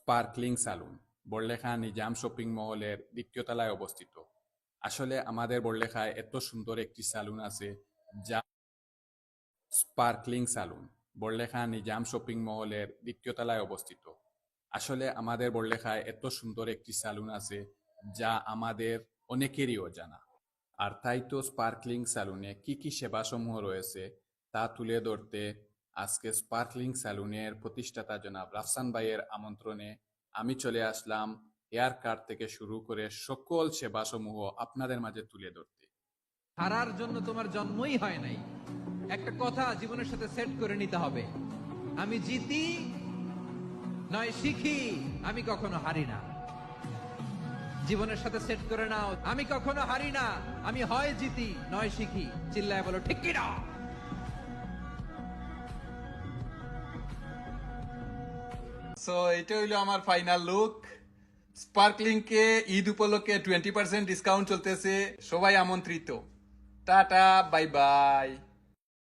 Sparkling সালুন Barlekha Nizam shopping মহলের দ্বিতীয় তলায় অবস্থিত। আসলে আমাদের বড়লেখায় এত সুন্দর একটি সালুন আছে যা স্পার্কলিং সালুন বড়লেখা নিজাম শপিং মহলের দ্বিতীয় তলায় অবস্থিত। আসলে আমাদের বড়লেখায় এত সুন্দর একটি সালুন আছে যা আমাদের অনেকেরই অজানা। আর তাই তো স্পার্কলিং সালুনে কি কি সেবাসমূহ রয়েছে তা তুলে ধরতে আজকে স্পার্কলিং সালুনের প্রতিষ্ঠাতা জনাব রাফসান ভাইয়ের আমন্ত্রণে আমি চলে আসলাম হেয়ার কাট থেকে শুরু করে সকল সেবাসমূহ আপনাদের মাঝে তুলে ধরতে। হারার জন্য তোমার জন্মই হয় নাই। একটা কথা জীবনের সাথে সেট করে নিতে হবে, আমি জিতি নয় শিখি, আমি কখনো হারি না। জীবনের সাথে সেট করে নাও, আমি কখনো হারি না, আমি হয় জিতি নয় শিখি। চিল্লায় বলো ঠিক কি না। সো এটা হইলো আমার ফাইনাল লুক। স্পার্কলিং কে ঈদ উপলক্ষে 20% ডিসকাউন্ট চলতেছে, সবাই আমন্ত্রিত। Tata, bye bye.